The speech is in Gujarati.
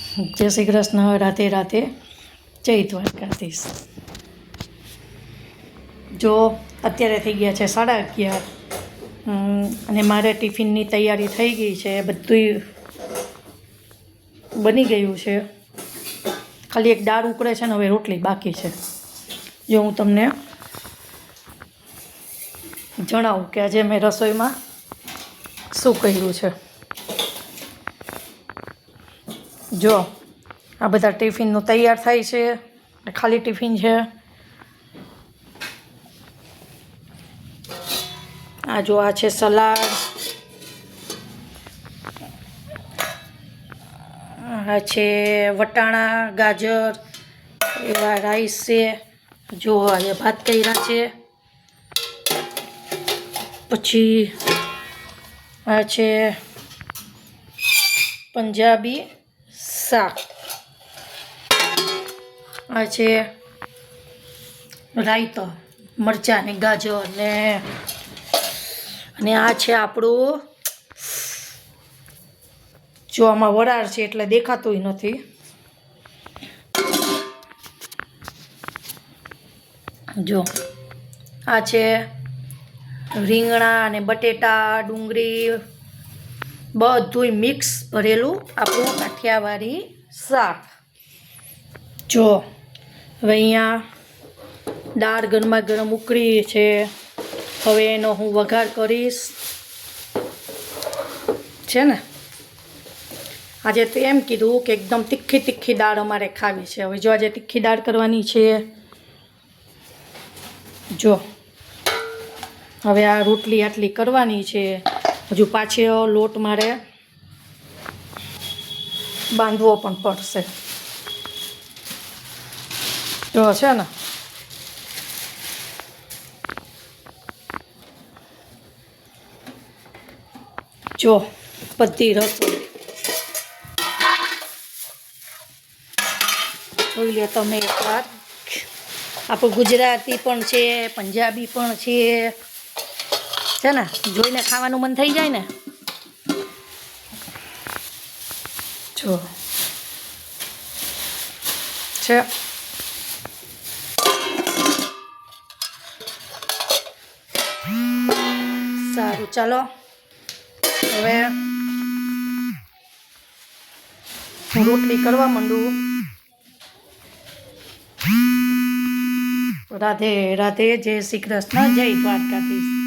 જય શ્રી કૃષ્ણ, રાધે રાધે, જય દ્વારકાધીશ। જો અત્યારે થઈ ગયા છે 11:30 અને મારે ટિફિનની તૈયારી થઈ ગઈ છે, બધું બની ગયું છે, ખાલી એક દાળ ઉકળે છે ને હવે રોટલી બાકી છે। જો હું તમને જણાવું કે આજે મેં રસોઈમાં શું કર્યું છે। જો આ બધા ટિફિનનું તૈયાર થાય છે, ખાલી ટિફિન છે। આ જો આ છે સલાડ, આ છે વટાણા ગાજર એવા રાઈસ છે। જો આજે ભાત કર્યા છે, પછી આ છે પંજાબી શાક, આ છે રાયતો મરચાં ને ગાજર ને, અને આ છે આપણું, જો આમાં વરાળ છે એટલે દેખાતું નથી, જો આ છે રીંગણા અને બટેટા ડુંગળી બધુંય મિક્સ ભરેલું આપણું કાઠિયાવાડી શાક। જો હવે અહીંયા દાળ ગરમા ગરમ ઉકળી છે, હવે એનો હું વઘાર કરીશ છે ને। આજે તો એમ કીધું કે એકદમ તીખી તીખી દાળ અમારે ખાવી છે, હવે જો આજે તીખી દાળ કરવાની છે। જો હવે આ રોટલી આટલી કરવાની છે, હજુ પાછો લોટ મારે બાંધવો પણ પડશે, જો છે ને। જો બધી રસોઈ જોઈ લે તમે એકવાર, આપણું ગુજરાતી પણ છે, પંજાબી પણ છે ને, જોઈને ખાવાનું મન થઈ જાય ને। જો છે સારું, ચાલો હવે હું રોટલી કરવા માંડું। રાધે રાધે, જય શ્રી કૃષ્ણ, જય દ્વારકાધીશ।